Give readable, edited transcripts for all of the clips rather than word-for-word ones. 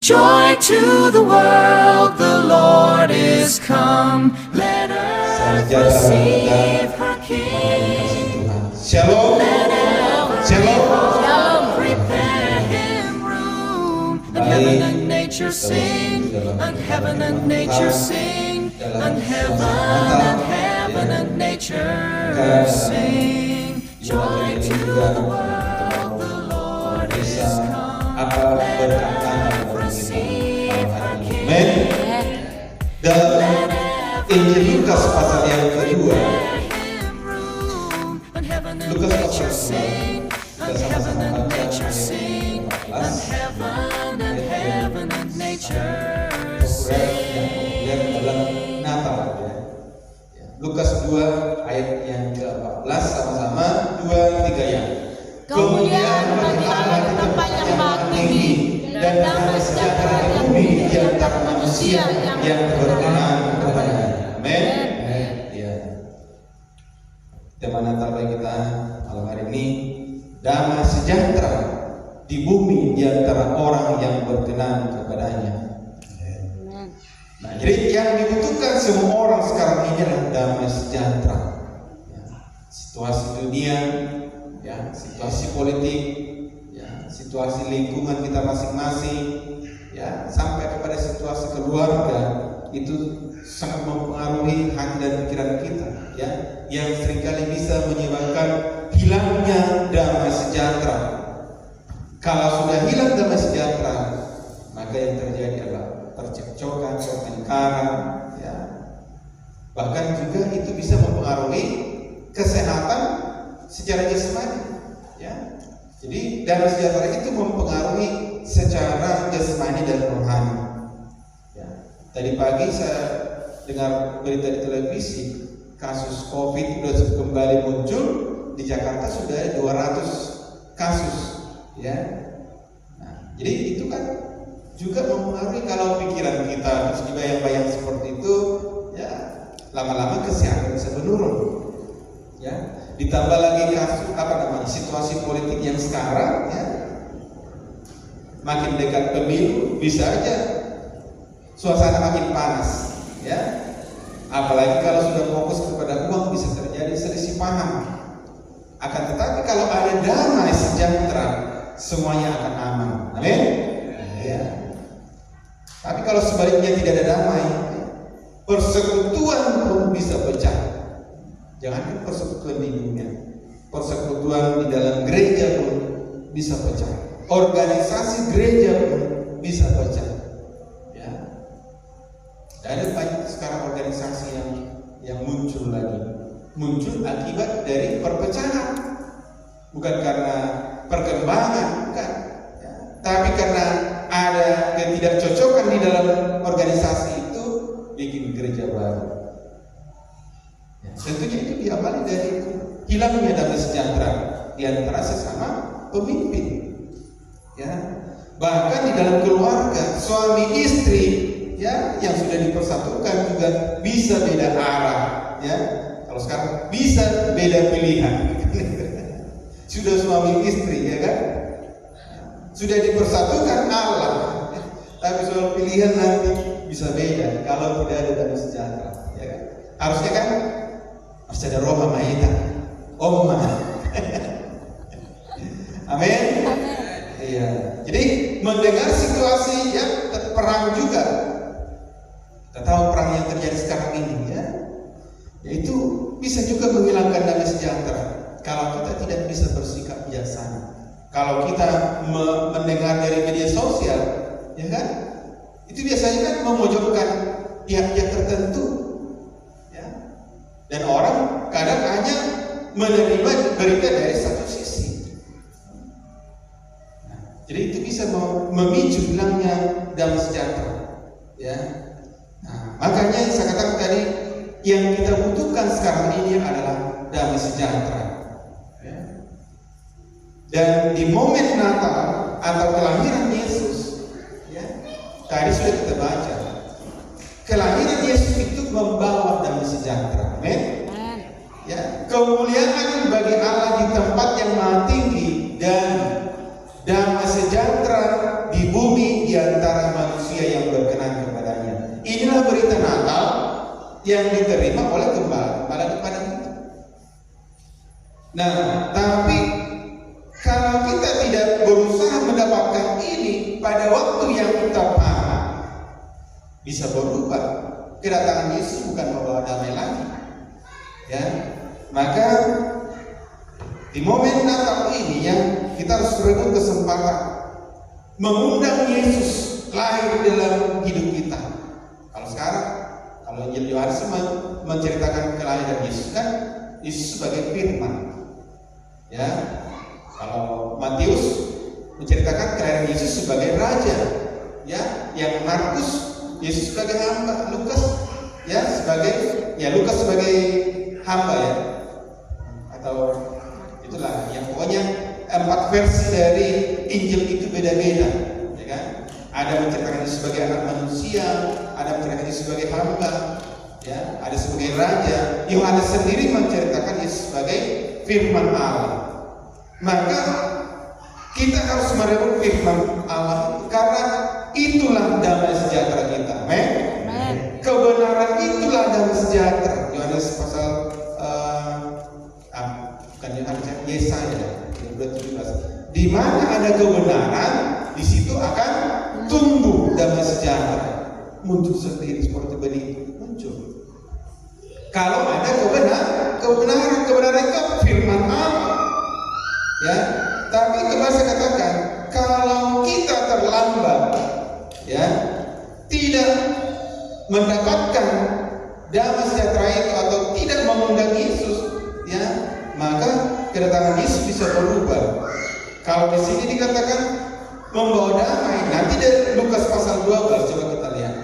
Joy to the world, the Lord is come. Let earth receive her King. Shalom. Shalom. Prepare him room. And heaven and nature sing. And heaven and nature sing. And heaven and nature sing. Joy to the world, the Lord is come. Let earth receive her King. Dalam Injil Lukas pasal yang kedua, Lukas pasal sing, and heaven and nature sing, and heaven and nature sing. Dalam Natal ya. Lukas 2 ayat yang ke-14 sama-sama 2-3 ya. Kemudian bagi Allah di tempat yang maha tinggi dan damai sejahtera di bumi di antara manusia yang berkenan kepadanya. Amin. Ya. Tema Natal bagi kita malam hari ini, damai sejahtera di bumi di antara orang yang berkenan kepadanya. Nah, jadi yang dibutuhkan semua orang sekarang ini adalah damai sejahtera. Ya, situasi dunia, ya, situasi politik, ya, situasi lingkungan kita masing-masing, ya, sampai kepada situasi keluarga itu sangat mempengaruhi hati dan pikiran kita, ya, yang seringkali bisa menyebabkan hilangnya damai sejahtera. Kalau sudah hilang damai sejahtera, maka yang terjadi adalah percekcokan, pertengkaran, ya. Bahkan juga itu bisa mempengaruhi kesehatan secara jasmani, ya. Jadi damai sejahtera itu mempengaruhi secara jasmani dan rohani. Ya. Tadi pagi saya dengar berita di televisi, kasus COVID sudah kembali muncul di Jakarta, sudah ada 200 kasus, ya. Nah, jadi itu kan juga mempengaruhi kalau pikiran kita terus dibayang-bayang seperti itu, ya, lama-lama kesehatan bisa menurun, ya. Ditambah lagi kasus situasi politik yang sekarang, ya, makin dekat pemilu bisa aja suasana makin panas, ya. Apalagi kalau sudah fokus kepada uang bisa terjadi selisih paham. Akan tetapi kalau ada damai sejahtera, semuanya akan aman. Amin. Ya. Tapi kalau sebaliknya tidak ada damai, persekutuan pun bisa pecah. Jangan persekutuan di dunia, persekutuan di dalam gereja pun bisa pecah. Organisasi gereja pun bisa pecah. Ya. Ada banyak sekarang organisasi yang muncul lagi, muncul akibat dari perpecahan, bukan karena perkembangan, bukan, ya. Tapi karena ada ketidakcocokan di dalam organisasi itu bikin gereja baru. Ya, tentunya itu diawali dari hilangnya damai sejahtera di antara sesama pemimpin. Ya, bahkan di dalam keluarga suami istri, ya, yang sudah dipersatukan juga bisa beda arah, ya. Kalau sekarang bisa beda pilihan. Sudah suami istri, ya kan? Sudah dipersatukan Allah, tapi soal pilihan nanti bisa beda kalau tidak ada damai sejahtera, ya kan? Harusnya kan harus ada roh maita, Oma. Amin. Iya. Jadi mendengar situasi yang perang juga, kita tahu perang yang terjadi sekarang ini, ya, yaitu bisa juga menghilangkan damai sejahtera kalau kita tidak bisa bersikap bijaksana. Kalau kita mendengar dari media sosial, ya kan, itu biasanya kan memojokkan pihak-pihak tertentu, ya. Dan orang kadang hanya menerima berita dari satu sisi. Nah, jadi itu bisa memicu hilangnya damai sejahtera, ya. Nah, makanya saya katakan tadi, yang kita butuhkan sekarang ini adalah damai sejahtera. Dan di momen Natal atau kelahiran Yesus, ya, tadi sudah kita baca, kelahiran Yesus itu membawa damai sejahtera. Amin. Ya, kemuliaan bagi Allah di tempat yang maha tinggi dan damai sejahtera di bumi di antara yang diterima oleh gembala di padang itu. Nah, tapi kalau kita tidak berusaha mendapatkan ini pada waktu yang tepat, bisa berubah. Kedatangan Yesus bukan membawa damai lagi, ya. Maka di momen Natal ini yang kita harus berebut kesempatan mengundang Yesus lahir dalam hidup kita. Kalau sekarang, kalau Injil Yohanes menceritakan kelahiran Yesus, kan Yesus sebagai firman, ya. Kalau Matius menceritakan kelahiran Yesus sebagai raja, ya. Yang Markus Yesus sebagai hamba, Lukas Lukas sebagai hamba, ya. Atau itulah yang pokoknya 4 versi dari Injil itu beda-beda, ya kan? Ada menceritakan Yesus sebagai anak manusia, ada menceritakan Yesus sebagai hamba, ya, ada sebagai raja. Yohanes sendiri menceritakan Yesus sebagai firman Allah. Maka kita harus merebut firman Allah karena itulah damai sejahtera kita. Amin. Kebenaran itulah damai sejahtera. Yohanes pasal bukan Yohanes, Yesaya 17. Di mana ada kebenaran, di situ akan tumbuh damai sejahtera. Muncul sendiri seperti benih muncul. Kalau ada kebenaran itu firman Allah. Ya, tapi kemarin saya katakan, kalau kita terlambat, ya, tidak mendapatkan damai sejahtera itu atau tidak mengundang Yesus, ya, maka kedatangan Yesus bisa berubah. Kalau di sini dikatakan membawa damai, nanti dari Lukas pasal 12 coba kita lihat.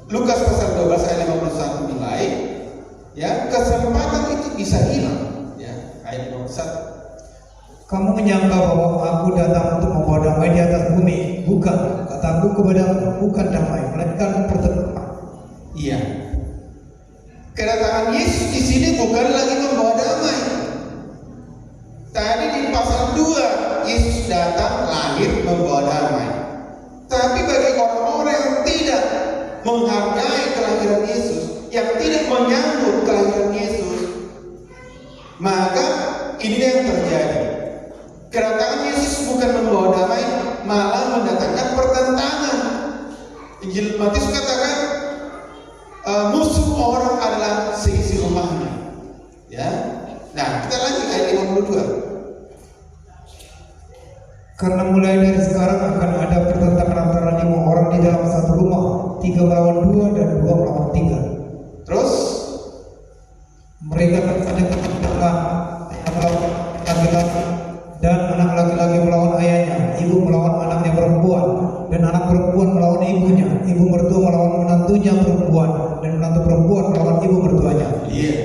Lukas pasal 12 ayat 51 mulai, ya, kesempatan itu bisa hilang, ya, ayat 51. Kamu menyangka bahwa aku datang untuk membawa damai di atas bumi? Bukan, kataku kepadamu, bukan damai, melainkan pertengkaran. Iya. Kedatangan Yesus di sini bukan lagi membawa damai. Tadi di pasal 2 Yesus datang lahir membawa damai. Tapi bagi orang-orang yang tidak menghargai kelahiran Yesus, yang tidak menyambut kelahiran Yesus, maka ini yang terjadi. Kedatangan Yesus bukan membawa damai, malah mendatangkan pertentangan. Injil Matius katakan musuh orang adalah seisi rumahnya. Ya. Nah, kita lanjut ayat 52. Karena mulai dari sekarang akan ada pertentangan antara 5 orang di dalam satu rumah, 3 melawan 2 dan 2 melawan 3. Terus mereka akan ada pertentangan antara laki-laki dan anak laki-laki melawan ayahnya, ibu melawan anaknya perempuan, dan anak perempuan melawan ibunya, ibu mertua melawan menantunya perempuan, dan menantu perempuan melawan ibu mertuanya. Iya.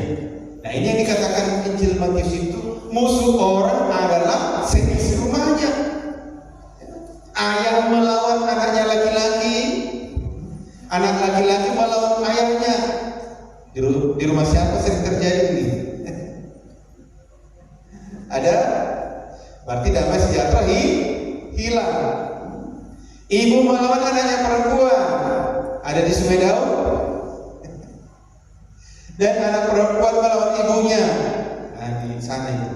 Nah, ini yang dikatakan Injil Matius itu, musuh orang adalah seisi rumahnya. Ayah melawan anaknya laki-laki, anak laki-laki melawan ayahnya. Di rumah siapa sering terjadi ini? Ada? Berarti damai sejahtera hilang. Ibu melawan anaknya perempuan. Ada di Sungai Daun. Dan anak perempuan melawan ibunya. Nah, di sana itu.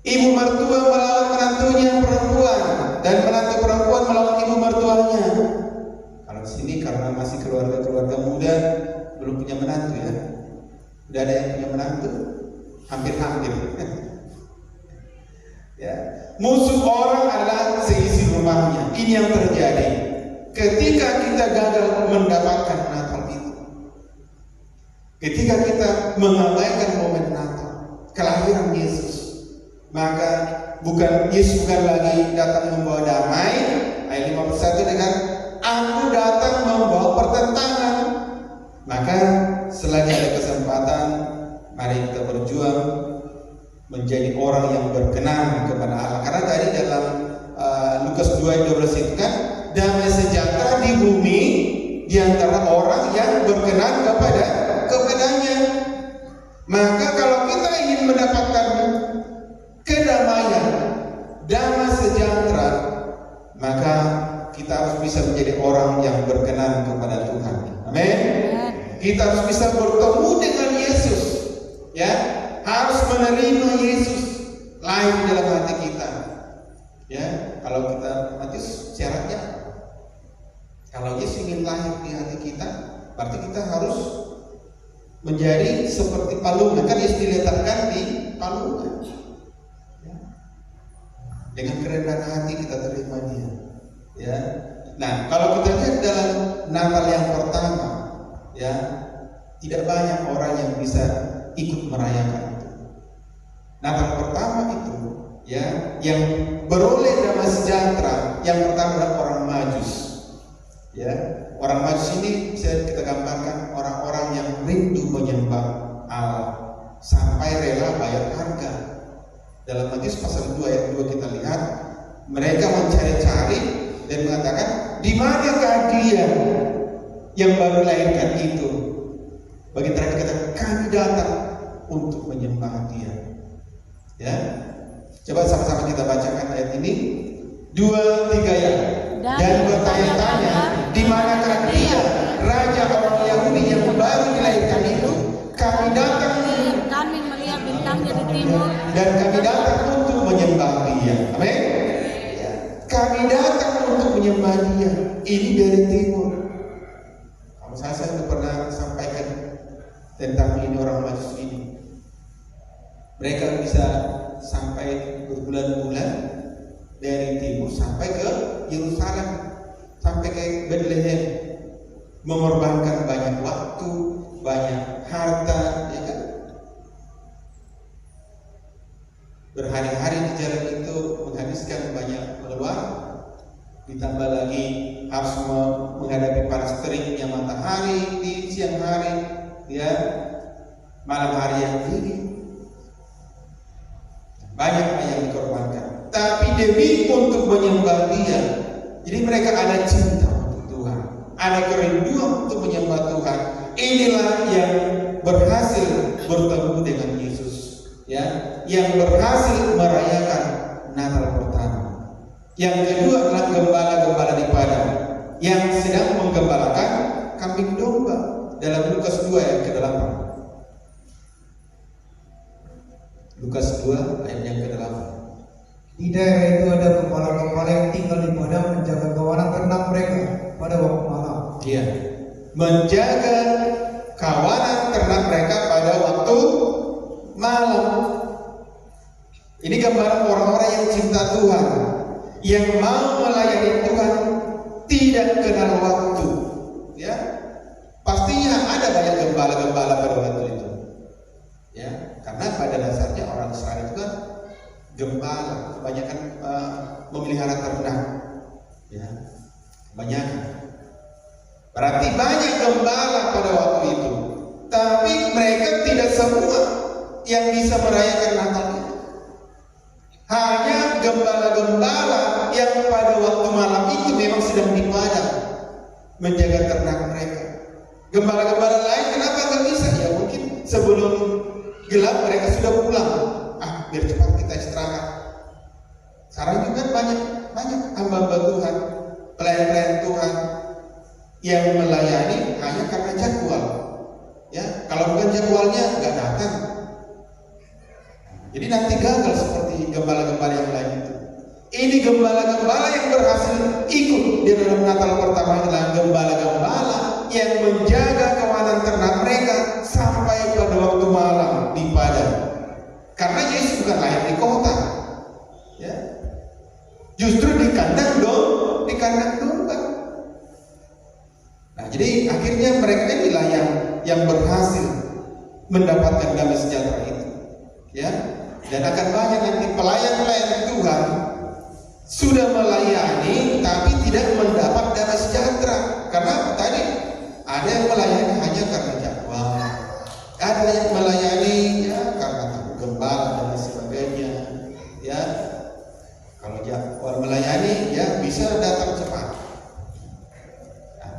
Ibu mertua melawan menantunya perempuan, dan menantu perempuan melawan ibu mertuanya. Kalau di sini karena masih keluarga muda, belum punya menantu, ya. Udah ada yang punya menantu? Hampir-hampir. Ya. Musuh orang adalah seisi rumahnya. Ini yang terjadi ketika kita gagal mendapatkan Natal itu. Ketika kita mengabaikan momen Natal, kelahiran Yesus, maka Yesus bukan lagi datang membawa damai. Ayat 51 dengan aku datang membawa pertentangan. Maka selagi ada kesempatan, mari kita berjuang menjadi orang yang berkenan kepada Allah. Karena tadi dalam Lukas 2 ayat 12 itu kan, damai sejahtera di bumi di antara orang yang berkenan kepadanya. Maka kalau kita ingin mendapatkan kedamaian, damai sejahtera, maka kita harus bisa menjadi orang yang berkenan kepada Tuhan. Amin. Kita harus bisa bertemu dengan Yesus, ya, harus menerima Yesus lahir dalam hati kita. Ya, kalau kita Matius syaratnya, kalau Yesus ingin lahir di hati kita, berarti kita harus menjadi seperti palungan. Kan Yesus diletakkan di palungan. Ya. Dengan kerendahan hati kita terima Dia. Ya. Nah, kalau kita lihat dalam Natal yang pertama, ya, tidak banyak orang yang bisa ikut merayakan itu. Natal pertama itu, ya, yang beroleh damai sejahtera, yang pertama adalah orang Majus. Ya, orang Majus ini bisa kita gambarkan orang-orang yang rindu menyembah Allah sampai rela bayar harga. Dalam Matius pasal 2 ayat 2 kita lihat, mereka mencari-cari dan mengatakan, di manakah Dia yang baru lahirkan itu? Bagi terakhir kata, kami datang untuk menyembah Dia. Ya, coba sama-sama kita bacakan ayat ini 2-3 ya. Dan bertanya-tanya, di manakah Dia, Raja orang Yahudi yang baru dilahirkan itu? Kami datang, Kami melihat bintangnya di timur, dan kami datang untuk menyembah Dia. Amin. Kami datang untuk menyembah Dia. Ini dari timur. Kamu saya sudah pernah sampaikan tentang ini orang Majus ini. Mereka bisa sampai berbulan-bulan dari timur sampai ke Yerusalem, sampai ke Bethlehem, mengorbankan banyak waktu, banyak harta, ya kan? Berhari-hari di jalan itu menghabiskan banyak pengeluaran, ditambah lagi harus menghadapi panas teriknya matahari di siang hari, ya, malam hari yang dingin. Banyak yang dikorbankan, tapi demi untuk menyembah Dia. Jadi mereka ada cinta untuk Tuhan, ada kerinduan untuk menyembah Tuhan. Inilah yang berhasil bertemu dengan Yesus, ya, yang berhasil merayakan Natal pertama. Yang kedua adalah gembala-gembala di padang yang sedang menggembalakan kambing domba dalam Lukas 2 ayat ke-8. Lukas 2 ayat yang ke-8. Di daerah itu ada gembala-gembala yang tinggal di padang menjaga kawanan ternak mereka pada waktu malam. Iya, menjaga kawanan ternak mereka pada waktu malam. Ini gambaran orang-orang yang cinta Tuhan, yang mau melayani Tuhan, tidak kenal waktu. Ya, pastinya ada banyak gembala-gembala pada waktu itu. Ya, karena pada dasarnya orang Israel itu kan gembala, kebanyakan memelihara ternak. Ya, kebanyakan. Berarti banyak gembala pada waktu itu. Tapi mereka tidak semua yang bisa merayakan Natal itu. Hanya gembala-gembala yang pada waktu malam itu memang sedang di padang menjaga ternak mereka. Gembala-gembala lain kenapa nggak bisa? Ya mungkin sebelum gelap mereka sudah pulang. Biar cepat kita istirahat. Sekarang juga banyak hamba-hamba Tuhan, pelayan-pelayan Tuhan yang melayani hanya karena jadwal. Ya, kalau bukan jadwalnya nggak datang. Jadi nanti gagal seperti gembala-gembala yang lain itu. Ini gembala-gembala yang berhasil ikut di dalam Natal pertama adalah gembala-gembala yang menjaga kawanan ternak mereka sampai pada waktu malam di padang. Karena Yesus bukan lahir di kota, ya, justru di kandang domba. Nah, jadi akhirnya mereka inilah yang berhasil mendapatkan damai sejahtera itu, ya. Dan akan banyak nanti pelayan-pelayan Tuhan sudah melayani tapi tidak mendapat damai sejahtera. Karena tadi ada yang melayani hanya karena jadwal, ada yang melayani ya karena gembala dan sebagainya. Ya, kalau jadwal melayani ya bisa datang cepat. Nah,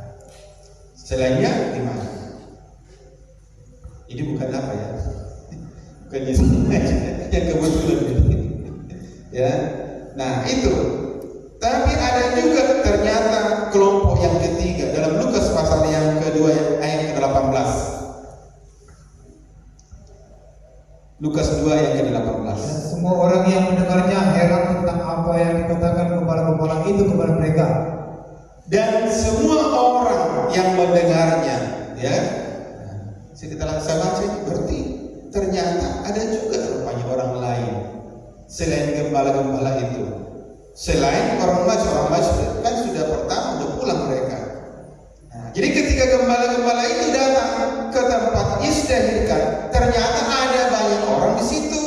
selainnya gimana? Ini bukan apa ya? Bukan Yesus yang kebetulan. Ya, nah itu. Tapi ada juga ternyata itu kepada mereka. Dan semua orang yang mendengarnya, ya, setelah saya baca ini berarti ternyata ada juga rupanya orang lain selain gembala-gembala itu. Selain orang Majus kan sudah pertama udah pulang mereka. Nah, jadi ketika gembala-gembala itu datang ke tempat Yesus dilahirkan, ternyata ada banyak orang di situ.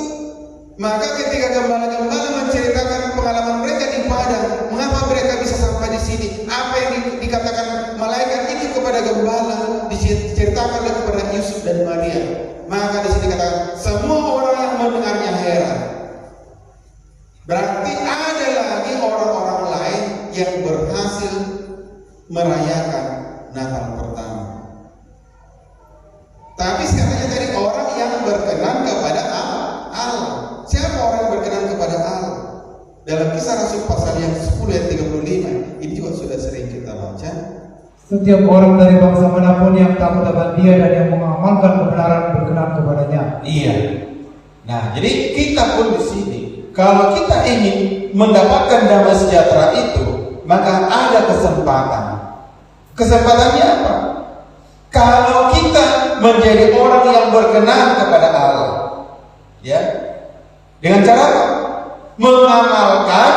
Maka ketika gembala-gembala menceritakan pengalaman mereka di padang, mengapa mereka bisa sampai di sini? Apa yang dikatakan malaikat itu kepada gembala diceritakan kepada Yusuf dan Maria. Maka di sini dikatakan semua orang yang mendengarnya heran. Berarti ada lagi orang-orang lain yang berhasil merayakan Natal pertama. Tapi sekarang tadi orang yang berkenan kepada Allah. Siapa orang yang berkenan kepada Allah? Dalam Kisah Rasul pasal yang 10 ayat 35, ini juga sudah sering kita baca. Setiap orang dari bangsa manapun yang takut akan Dia dan yang mengamalkan kebenaran berkenan kepadanya. Iya. Nah, jadi kita pun di sini, kalau kita ingin mendapatkan damai sejahtera itu, maka ada kesempatan. Kesempatannya apa? Kalau kita menjadi orang yang berkenan kepada Allah, ya, dengan cara apa? Mengamalkan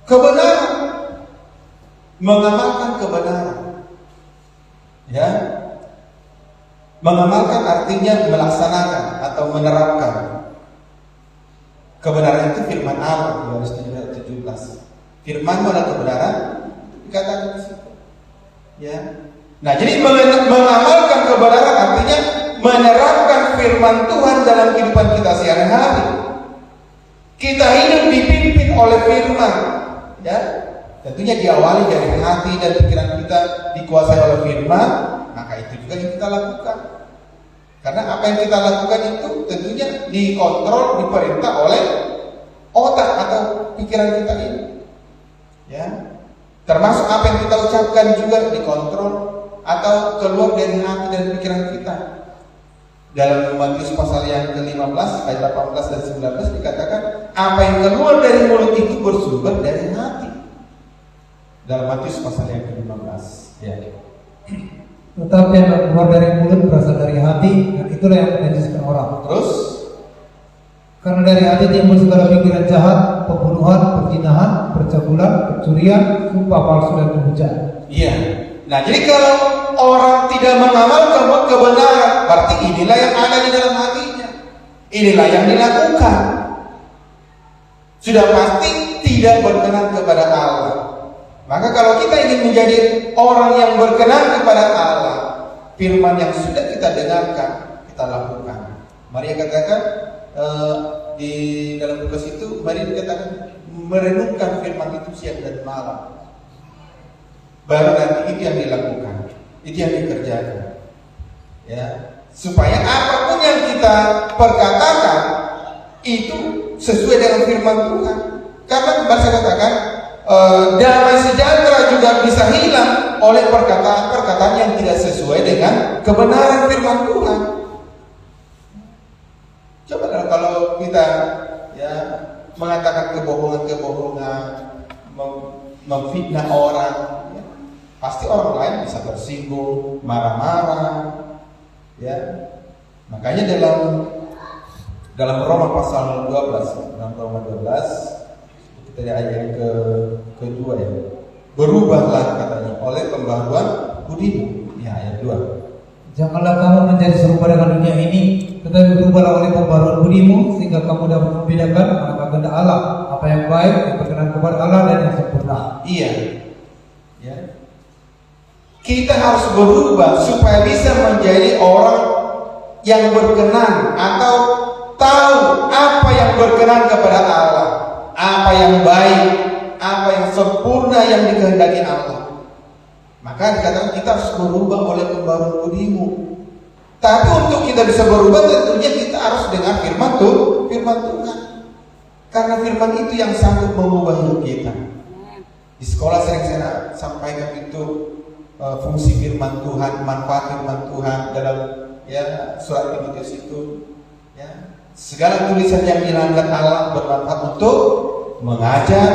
kebenaran. Mengamalkan kebenaran. Ya. Mengamalkan artinya melaksanakan atau menerapkan. Kebenaran itu firman Allah, Yohanes 17. Firman adalah kebenaran, dikatakan di situ. Ya. Nah, jadi mengamalkan kebenaran artinya menerapkan firman Tuhan dalam kehidupan kita sehari-hari. Kita hidup dipimpin oleh firman, ya. Tentunya diawali dari hati dan pikiran kita dikuasai oleh firman, maka itu juga yang kita lakukan. Karena apa yang kita lakukan itu tentunya dikontrol, diperintah oleh otak atau pikiran kita ini. Ya. Termasuk apa yang kita ucapkan juga dikontrol atau keluar dari hati dan pikiran kita. Dalam Matius pasal yang ke-15 ayat 18 dan 19 dikatakan apa yang keluar dari mulut itu bersumber dari hati. Dalam Matius pasal yang ke-15, ya. Tetapi yang keluar dari mulut berasal dari hati, dan itulah yang menajiskan orang. Terus, karena dari hati timbul segala pikiran jahat, pembunuhan, perzinahan, percabulan, kecurian, sumpah palsu dan pemujaan. iya. Nah, jadi kalau orang tidak mengamalkan kebenaran, berarti inilah yang ada di dalam hatinya. Inilah yang dilakukan. Sudah pasti tidak berkenan kepada Allah. Maka kalau kita ingin menjadi orang yang berkenan kepada Allah, firman yang sudah kita dengarkan, kita lakukan. Maria katakan di dalam Lukas itu, Maria dikatakan merenungkan firman itu siang dan malam. Baru nanti itu yang dilakukan, itu yang dikerjakan, ya, supaya apapun yang kita perkatakan itu sesuai dengan firman Tuhan. Karena bahasa katakan damai sejahtera juga bisa hilang oleh perkataan-perkataan yang tidak sesuai dengan kebenaran firman Tuhan. Coba kalau kita, ya, mengatakan kebohongan-kebohongan, memfitnah orang, ya, pasti orang lain bisa tersinggung, marah-marah, ya. Makanya dalam Roma pasal 12, dalam Roma 12 kita lihat ayat yang kedua, ya. Berubahlah katanya oleh pembaharuan budimu, ya, ayat 2. Janganlah kamu menjadi serupa dengan dunia ini, tetapi berubahlah oleh pembaharuan budimu, sehingga kamu dapat membedakan mana kehendak Allah, apa yang baik, yang berkenan kepada Allah dan yang sempurna. Iya, ya. Kita harus berubah supaya bisa menjadi orang yang berkenan atau tahu apa yang berkenan kepada Allah, apa yang baik, apa yang sempurna yang dikehendaki Allah. Maka dikatakan kita harus berubah oleh pembaharuan budimu. Tapi untuk kita bisa berubah tentunya kita harus dengar firman Tuhan. Karena firman itu yang sanggup mengubah hidup kita. Di sekolah sering saya sampaikan itu fungsi firman Tuhan, manfaat firman Tuhan dalam, ya, surat Timotius itu, ya. Segala tulisan yang dilanggengkan Allah bermanfaat untuk mengajar,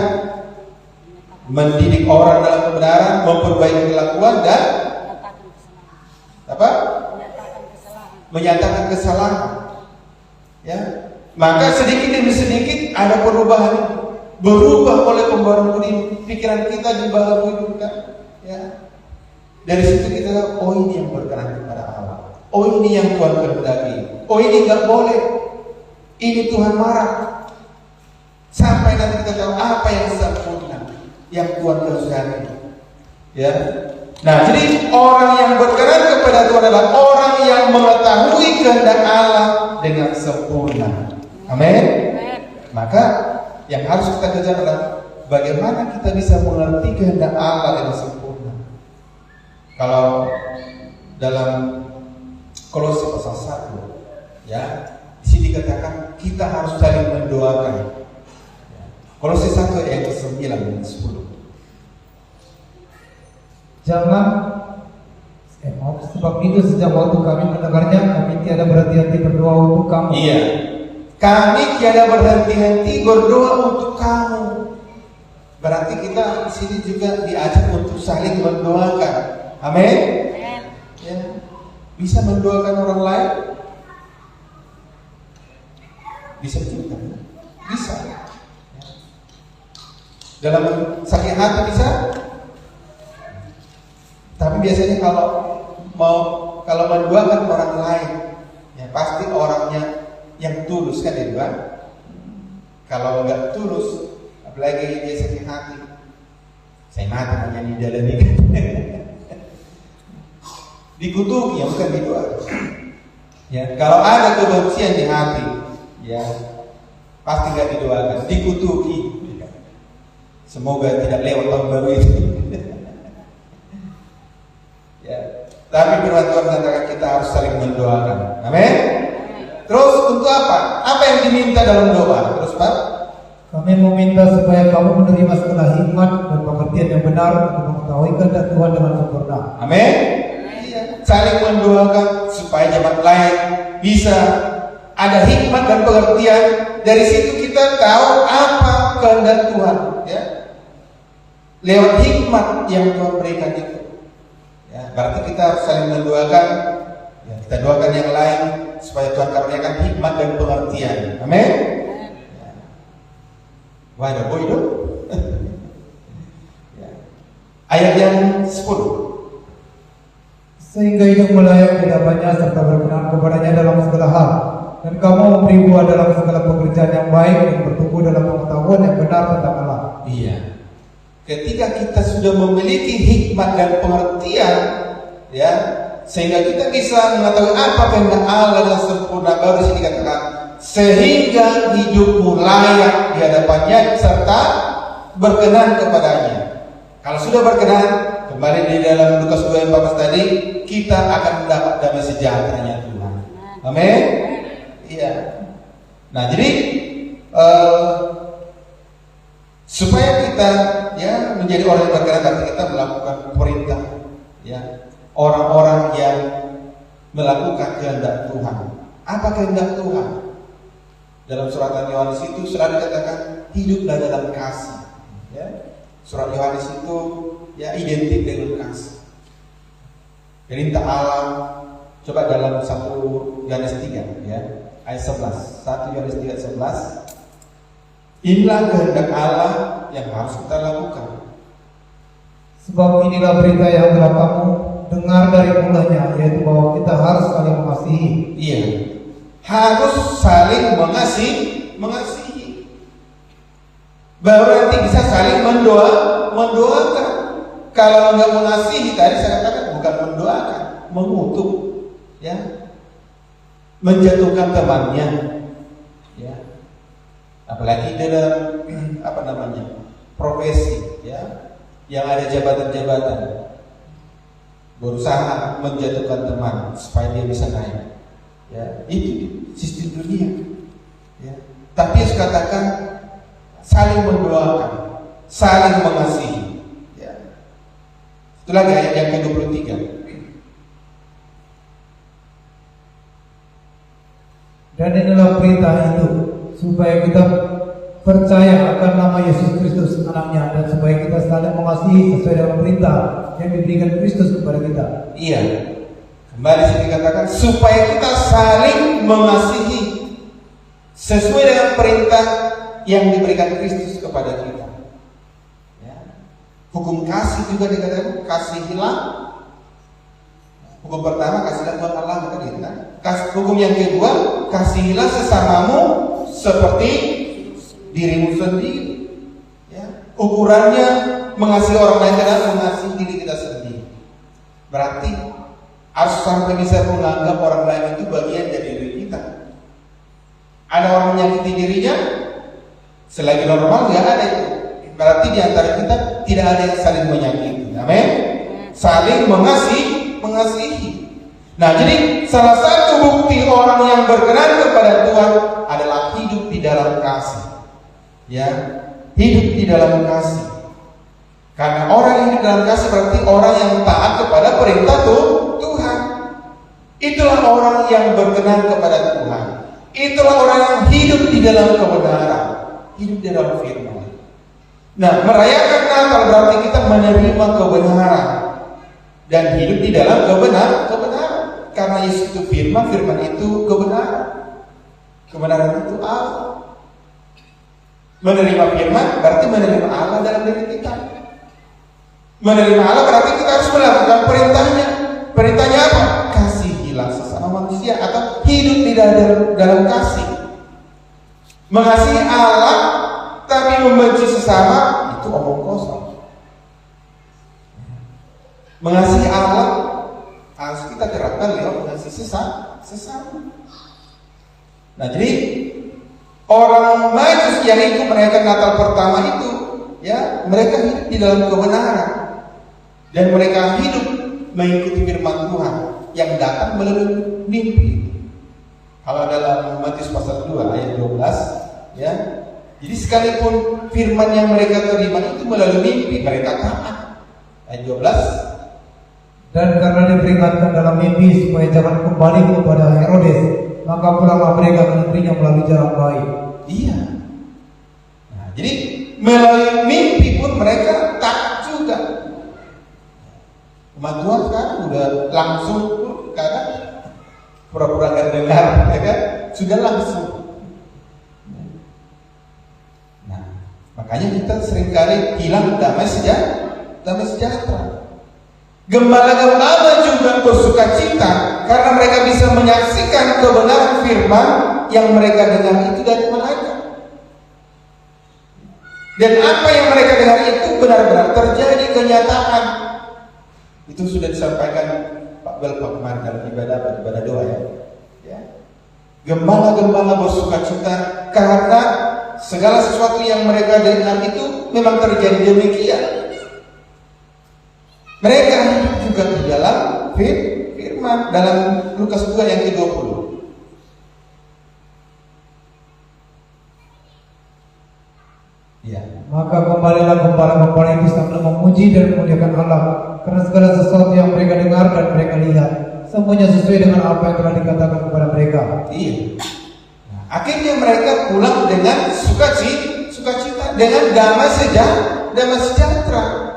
mendidik orang dalam kebenaran, memperbaiki kelakuan dan apa? Menyatakan kesalahan. Ya, maka sedikit demi sedikit ada perubahan, berubah oleh pembaruan budi pikiran kita di baru hidup kan. Ya, dari situ kita tahu, oh ini yang berkenan kepada Allah. Oh ini yang Tuhan kehendaki. Oh ini nggak boleh. Ini Tuhan marah. Sampai nanti kita tahu apa yang sempurna, yang Tuhan kehendaki. Ya. Nah, jadi orang yang berkenan kepada Tuhan adalah orang yang mengetahui kehendak Allah dengan sempurna. Amin. Maka yang harus kita kejar adalah bagaimana kita bisa mengerti kehendak Allah dengan sempurna. Kalau dalam Kolose pasal 1, ya, di sini dikatakan kita harus saling mendoakan. Kolose 1 ayat 9 dan 10. Sebab itu sejak waktu kami mendengarnya, kami tiada berhenti-henti berdoa untuk kamu. Iya, kami tiada berhenti-henti berdoa untuk kamu. Berarti kita di sini juga diajak untuk saling mendoakan. Amin. Ya. Bisa mendoakan orang lain? Bisa juga. Bisa. Ya. Dalam sakit hati bisa. Tapi biasanya kalau mendoakan orang lain, ya pasti orangnya yang tulus kan ya Tuhan. Kalau nggak tulus, apalagi dia sakit hati, saya mati hanya di dalam ini. Dikutuki, ya bukan didoa. Ya, kalau ada kebencian di hati, ya pasti nggak didoakan, dikutuki. Semoga tidak lewat tahun baru itu. Ya, tapi firman Tuhan mengatakan kita harus saling mendoakan. Amin. Terus untuk apa? Apa yang diminta dalam doa? Terus Pak? Kami meminta supaya kamu menerima segala hikmat dan pengertian yang benar untuk mengetahui kehendak Tuhan dengan sempurna. Amin. Iya. Saling mendoakan supaya jemaat lain bisa ada hikmat dan pengertian. Dari situ kita tahu apa kehendak Tuhan. Ya. Lewat hikmat yang Tuhan berikan itu. Ya, berarti kita harus saling mendoakan. Ya, kita doakan yang lain supaya Tuhan karuniakan hikmat dan pengertian. Amin. Ya. Wah, ada boy dong. Ya. Ayat yang 10. Sehingga hidupmu layak di hadapannya serta berkenan kepadanya dalam segala hal, dan kamu memberi buah dalam segala pekerjaan yang baik dan bertumbuh dalam pengetahuan yang benar tentang Allah. Iya. Ketika kita sudah memiliki hikmat dan pengertian, ya, sehingga kita bisa mengetahui apa kehendak Allah dan sempurna, baru sini dikatakan sehingga hidupmu layak di hadapannya serta berkenan kepadanya. Kalau sudah berkenan, kembali di dalam Lukas 2:14 tadi, kita akan mendapat damai sejahteranya Tuhan. Amin. Iya. Nah, jadi supaya kita ya menjadi orang yang berkenan, artinya kita melakukan perintah, ya, orang-orang yang melakukan kehendak Tuhan. Apa kehendak Tuhan? Dalam surat Yohanes itu selalu dikatakan hiduplah dalam kasih. Ya. Surat Yohanes itu ya identik dengan kasih. Perintah Allah, coba dalam 1 Yohanes 3 ya, ayat 11. 1 Yohanes 3:11. Inilah kehendak Allah yang harus kita lakukan. Sebab inilah berita yang telah kamu dengar dari mulanya, yaitu bahwa kita harus saling mengasihi. Iya, harus saling mengasihi. Baru nanti bisa saling mendoakan. Kalau nggak mengasihi, tadi saya katakan bukan mendoakan, mengutuk, ya, menjatuhkan temannya, ya. Apalagi dalam profesi, ya, yang ada jabatan-jabatan, berusaha menjatuhkan teman supaya dia bisa naik, ya, itu sistem dunia, ya. Tapi harus katakan saling mendoakan, saling mengasihi, ya. Itu lagi ayat yang ke-23. Dan inilah perintah itu, supaya kita percaya akan nama Yesus Kristus anaknya, dan supaya kita saling mengasihi sesuai dengan perintah yang diberikan Kristus kepada kita. Iya. Kembali sini dikatakan supaya kita saling mengasihi sesuai dengan perintah yang diberikan Kristus kepada kita. Ya. Hukum kasih juga dikatakan kasihilah. Hukum pertama kasihlah Tuhan Allah kita gitu kan. Hukum yang kedua kasihilah sesamamu seperti dirimu sendiri. Ya. Ukurannya mengasihi orang lain adalah mengasihi diri kita sendiri. Berarti harus sampai bisa menganggap orang lain itu bagian dari diri kita. Ada orang menyakiti dirinya, selagi normal nggak ada itu. Berarti di antara kita tidak ada yang saling menyakiti. Amin. Saling mengasihi. Nah, jadi salah satu bukti orang yang berkenan kepada Tuhan adalah hidup di dalam kasih. Ya, hidup di dalam kasih. Karena orang yang di dalam kasih berarti orang yang taat kepada perintah Tuhan. Itulah orang yang berkenan kepada Tuhan. Itulah orang yang hidup di dalam kebenaran, hidup di dalam firman. Nah, merayakan Natal berarti kita menerima kebenaran dan hidup di dalam kebenaran. Karena Yesus itu firman itu kebenaran. Kebenaran itu Allah. Menerima firman berarti menerima Allah dalam diri kita. Menerima Allah berarti kita harus melakukan perintahnya. Perintahnya apa? Kasihilah sesama manusia atau hidup di dalam kasih. Mengasihi Allah tapi membenci sesama itu omong kosong. Mengasihi Allah harus kita terapkan lewat mengasihi sesama. Nah, jadi orang Majus yang ikut merayakan Natal pertama itu, ya, mereka hidup di dalam kebenaran dan mereka hidup mengikuti firman Tuhan yang datang melalui mimpi. Kalau dalam Matius pasal 2 ayat 12, ya. Jadi sekalipun firman yang mereka terima itu melalui mimpi, mereka taat. Ayat 12. Dan karena diperingatkan dalam mimpi supaya jangan kembali kepada Herodes, maka pulanglah mereka ke negerinya melalui jalan baik. Iya. Nah, jadi melalui mimpi pun mereka taat juga. Umat Tuhan kan udah langsung karena pura-pura gak dengar, ya kan? Sudah langsung. Nah, makanya kita seringkali hilang damai sejahtera. Gembala-gembala juga bersuka cita karena mereka bisa menyaksikan kebenaran firman yang mereka dengar itu dari malaikat. Dan apa yang mereka dengar itu benar-benar terjadi kenyataan. Itu sudah disampaikan Pak Belpa kemarin dalam ibadah doa ya. Gembala-gembala bersuka cita karena segala sesuatu yang mereka dengar itu memang terjadi demikian. Mereka hidup juga di dalam firman dalam Lukas 2 yang ke-20. Ya. Maka kembalilah gembala-gembala itu sambil memuji dan memuliakan Allah karena segala sesuatu yang mereka dengar dan mereka lihat semuanya sesuai dengan apa yang telah dikatakan kepada mereka. Iya. Nah, akhirnya mereka pulang dengan sukacita dengan damai sejahtera.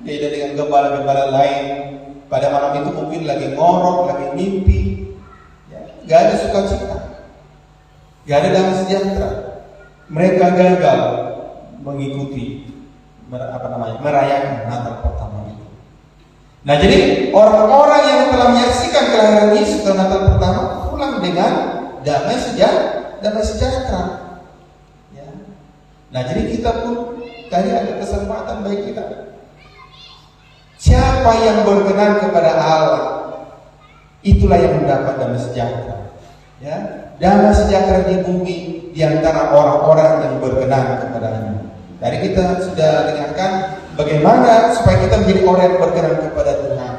Beda dengan gembala-gembala lain. Pada malam itu mungkin lagi ngorok, lagi mimpi, ya, gak ada sukacita, gak ada damai sejahtera. Mereka gagal mengikuti merayakan Natal pertama itu. Nah, jadi orang-orang yang telah menyaksikan kelahiran Yesus pada Natal pertama pulang dengan damai sejahtera. Ya. Nah, jadi kita pun tadi ada kesempatan bagi kita. Siapa yang berkenan kepada Allah, itulah yang mendapat damai sejahtera. Ya, damai sejahtera di bumi di antara orang-orang yang berkenan kepadanya. Tadi kita sudah dengarkan bagaimana supaya kita menjadi orang yang berkenan kepada Tuhan.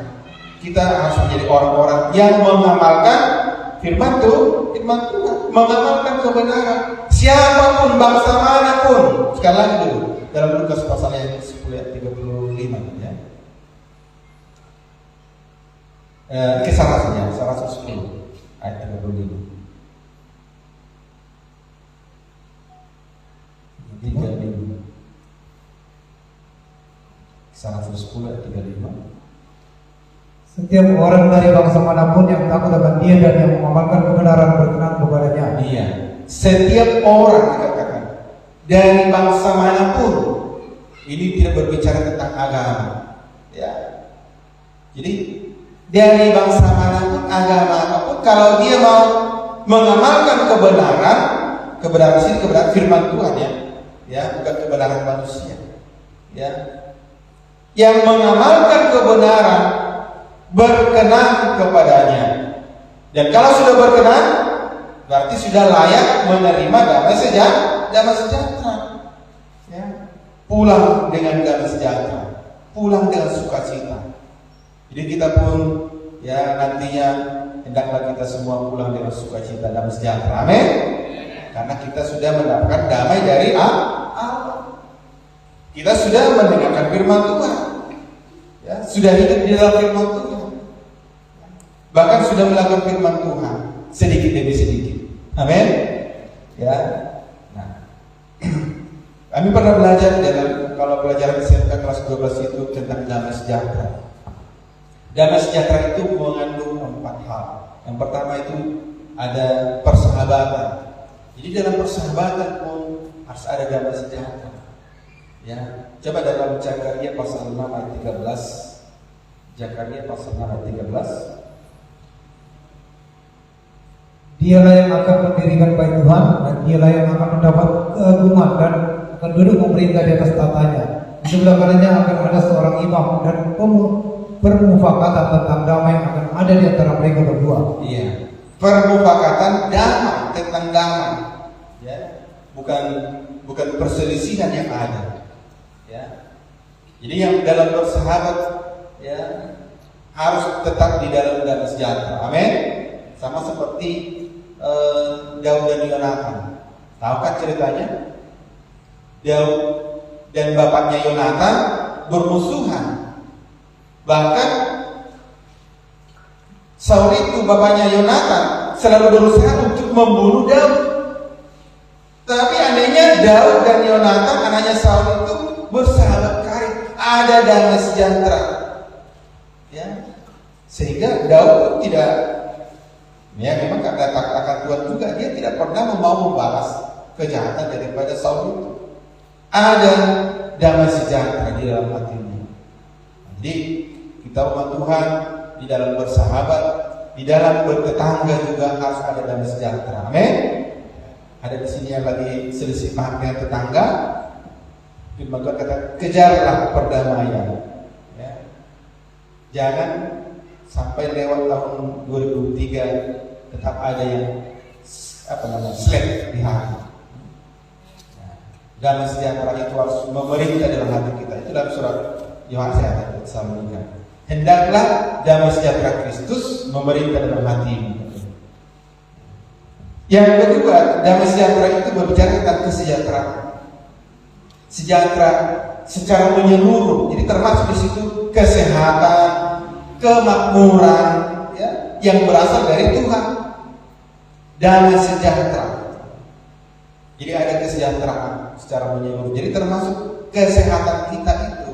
Kita harus menjadi orang-orang yang mengamalkan firman Tuhan, mengamalkan kebenaran. Siapapun, bangsa manapun. Sekali lagi dulu dalam Lukas pasal yang 10 ayat 35 ya. Kisah Rasulnya, Kisah Rasul 10 ayat 35. 35. Kisah Rasul 10 ayat 35. Setiap orang dari bangsa manapun yang takut akan Dia dan yang mengamalkan kebenaran berkenan kepadanya. Iya, setiap orang dikatakan dari bangsa manapun. Ini tidak berbicara tentang agama, ya. Jadi dari bangsa manapun, agama apapun, kalau dia mau mengamalkan kebenaran sini kebenaran firman Tuhan, ya, bukan kebenaran manusia, ya. Yang mengamalkan kebenaran berkenan kepadanya. Dan kalau sudah berkenan, berarti sudah layak menerima damai sejahtera. Ya. Pulang dengan damai sejahtera, pulang dengan sukacita. Jadi kita pun ya nantinya hendaklah kita semua pulang dengan sukacita, damai sejahtera. Amin. Karena kita sudah mendapatkan damai dari Allah. Kita sudah mendengarkan firman Tuhan. Ya, sudah hidup di dalam firman Tuhan. Bahkan sudah melakukan firman Tuhan sedikit demi sedikit. Amin. Ya. Nah, kami pernah belajar dalam kalau pelajaran SMK kelas 12 itu tentang damai sejahtera. Damai sejahtera itu mengandung 4 hal. Yang pertama itu ada persahabatan. Jadi dalam persahabatan pun harus ada damai sejahtera. Ya, coba dalam Zakaria pasal 6 ayat 13. Zakaria pasal 6 ayat 13. Dialah yang akan mendirikan bait Tuhan, dan Dialah yang akan mendapat keagungan dan akan duduk memerintah di atas tatanya. Di sebelah kanannya akan ada seorang imam dan permufakatan tentang damai yang akan ada di antara mereka berdua. Iya, permufakatan damai tentang damai. Ya, bukan perselisihan yang ada. Ya, jadi yang dalam bersahabat ya harus tetap di dalam damai sejahtera. Amin. Sama seperti Daud dan Yonatan. Tahu kan ceritanya? Daud dan bapaknya Yonatan bermusuhan. Bahkan Saul itu bapaknya Yonatan selalu berusaha untuk membunuh Daud. Tapi anehnya Daud dan Yonatan anaknya Saul itu bersahabat karib, ada damai sejahtera. Ya. Sehingga Daud tidak ya memang karena takut akan Tuhan juga, dia tidak pernah mau membalas kejahatan daripada Saul itu. Ada damai sejahtera di dalam hatinya. Jadi kita umat Tuhan di dalam bersahabat, di dalam bertetangga juga harus ada damai sejahtera. Amin. Ada di sini yang lagi selisih paham dengan tetangga, firman Tuhan kata kejarlah perdamaian. Ya. Jangan sampai lewat tahun 2003 tetap ada yang slack di hati. Nah, damai sejahtera itu harus memerintah dalam hati kita. Itu dalam surat Yohanes ayat 1. Hendaklah damai sejahtera Kristus memerintah dalam hatimu. Yang kedua, damai sejahtera itu berbicara tentang kesejahteraan. Sejahtera secara menyeluruh. Jadi termasuk di situ kesehatan, kemakmuran ya, yang berasal dari Tuhan. Damai sejahtera. Jadi ada kesejahteraan secara menyeluruh. Jadi termasuk kesehatan kita itu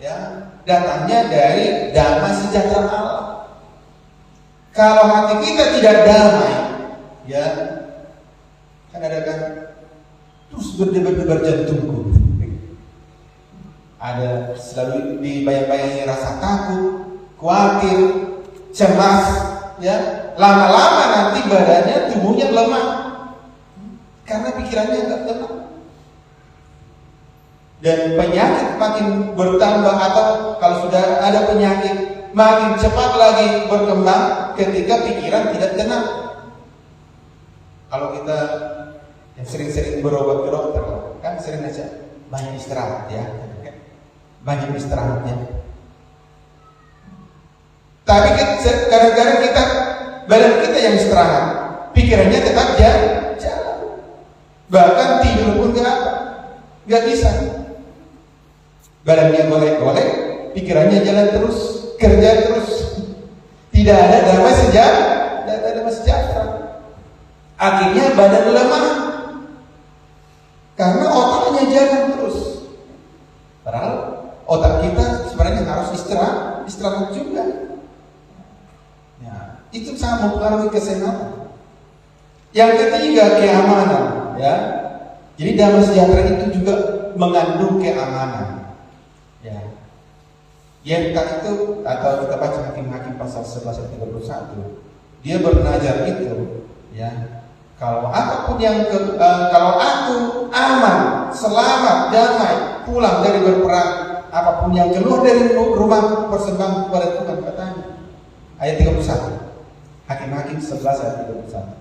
ya datangnya dari damai sejahtera Allah. Kalau hati kita tidak damai, ya kan ada kan terus berdebar-debar jantungku. Ada selalu dibayang-bayangi rasa takut, khawatir, cemas, ya. Lama-lama nanti badannya, tubuhnya lemah karena pikirannya enggak tenang. Dan penyakit makin bertambah, atau kalau sudah ada penyakit makin cepat lagi berkembang ketika pikiran tidak tenang. Kalau kita yang sering-sering berobat ke dokter, kan sering aja banyak istirahat ya, banyak istirahatnya. Tapi kadang-kadang kita badan kita yang istirahat, pikirannya tetap jalan. Bahkan tidur pun nggak bisa. Badannya golek-golek, pikirannya jalan terus, kerja terus. Tidak ada damai sejahtera. Akhirnya badan lemah karena otaknya jalan terus. Padahal otak kita sebenarnya harus istirahat juga. Ya, itu sangat mempengaruhi kesehatan. Yang ketiga, keamanan, ya. Jadi damai sejahtera itu juga mengandung keamanan. Ya. Yerka itu, atau kita baca Hakim-Hakim pasal 11 ayat 31, dia bernazar itu, ya. Kalau apapun kalau aku aman, selamat, damai, pulang dari berperang, apapun yang keluar dari rumah persembahkan kepada Tuhan, katanya. Ayat 31. Hakim-Hakim 11 ayat 31.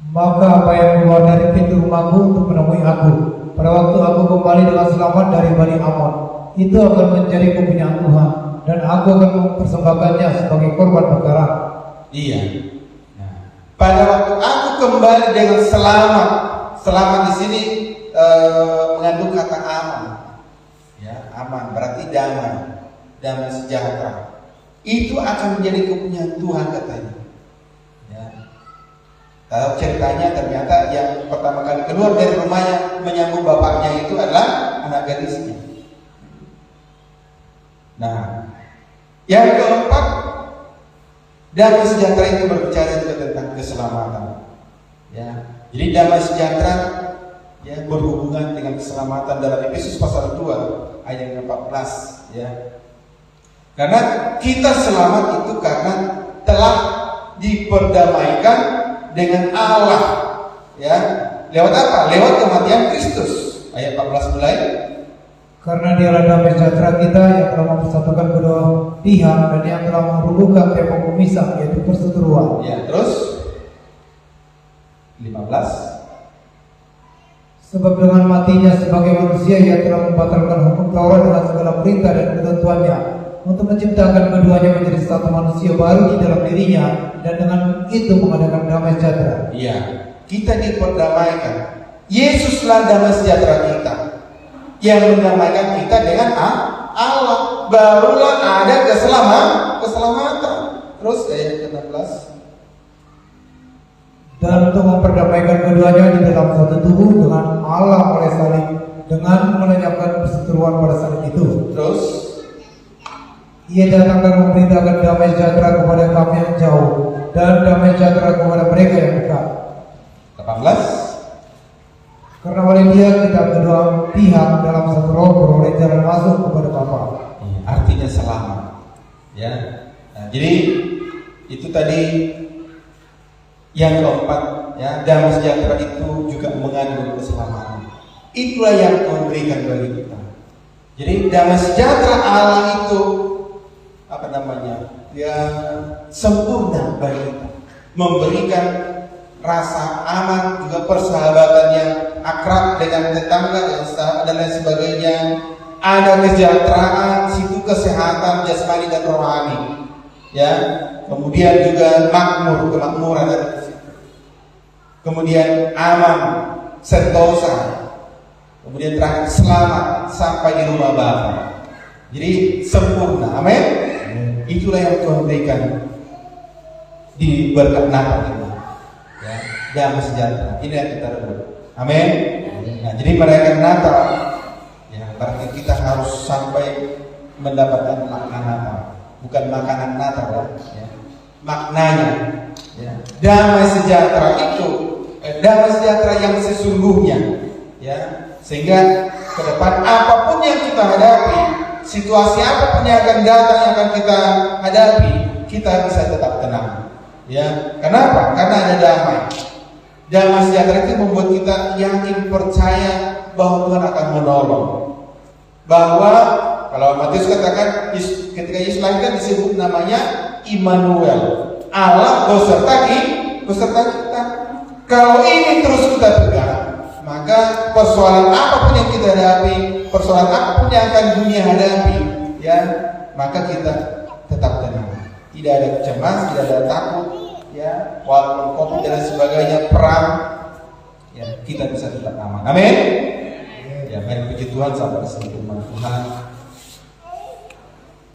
Maka apa yang keluar dari pintu rumahku untuk menemui aku, pada waktu aku kembali dengan selamat dari Bani Amon, itu akan menjadi kepunyaan Tuhan, dan aku akan mempersembahkannya sebagai korban perkara. Iya. Nah, pada waktu aku kembali dengan selamat, selamat di sini mengandung kata aman. Ya, aman berarti damai sejahtera. Itu akan menjadi kepunyaan Tuhan, katanya. Ya. Kalau ceritanya ternyata yang pertama kali keluar dari rumahnya menyambut bapaknya itu adalah anak gadisnya. Nah, yang keempat, damai sejahtera itu berbicara juga tentang keselamatan. Ya, jadi damai sejahtera ya berhubungan dengan keselamatan dalam Efesus pasal 2 ayat 14. Ya, karena kita selamat itu karena telah diperdamaikan dengan Allah. Ya, lewat apa? Lewat kematian Kristus. Ayat 14 mulai. Karena dialah damai sejahtera kita yang telah mempersatukan kedua pihak dan yang telah meruntuhkan tembok pemisah, yaitu perseteruan. Ya, terus 15. Sebab dengan matinya sebagai manusia ia telah membatalkan hukum Taurat dengan segala perintah dan ketentuannya, untuk menciptakan keduanya menjadi satu manusia baru di dalam dirinya, dan dengan itu mengadakan damai sejahtera. Iya, kita diperdamaikan. Yesuslah damai sejahtera kita, yang mendamaikan kita dengan Allah. Barulah ada keselamatan. Terus ayat 16. Dan untuk memperdamaikan keduanya di dalam satu tubuh dengan Allah oleh salib, dengan melenyapkan perseteruan pada salib itu. Terus Ia datang dan memberitakan damai sejahtera kepada kami yang jauh, dan damai sejahtera kepada mereka yang dekat. 18. Karena oleh Dia kita kedua pihak dalam satu roh beroleh jalan masuk kepada Bapa. Artinya selamat. Ya. Nah, jadi itu tadi yang keempat, ya, damai sejahtera itu juga mengandung keselamatan. Itulah yang Tuhan berikan bagi kita. Jadi damai sejahtera Allah itu ya sempurna bagi kita, memberikan rasa aman, juga persahabatan yang akrab dengan tetangga dan lain sebagainya. Ada kesejahteraan, situ kesehatan jasmani dan rohani. Ya, kemudian juga kemakmuran ada di situ. Kemudian aman, sentosa. Kemudian terakhir selamat sampai di rumah Bapa. Jadi sempurna. Amin. Itulah yang Tuhan berikan di berkat Natal ini. Ya, damai sejahtera. Ini yang kita rebut. Amin. Nah, jadi merayakan Natal, ya, berarti kita harus sampai mendapatkan makna Natal, bukan makanan Natal, ya. Maknanya, ya. Damai sejahtera itu, damai sejahtera yang sesungguhnya, ya. Sehingga ke depan apapun yang kita hadapi, situasi apapun yang akan datang, yang akan kita hadapi, kita bisa tetap tenang. Ya, kenapa? Karena ada damai. Damai sejahtera itu membuat kita yakin, percaya bahwa Tuhan akan menolong. Bahwa kalau Matius katakan, ketika Yesus lahir disebut namanya Immanuel, Allah beserta kita. Kalau ini terus kita pegang, maka persoalan apapun yang kita hadapi, persoalan apapun yang akan dunia hadapi, ya, maka kita tetap tenang. Tidak ada cemas, tidak ada takut, ya, walaupun COVID dan sebagainya, perang, ya, kita bisa tetap aman. Amin. Ya, mari puji Tuhan sampai ke sini firman Tuhan.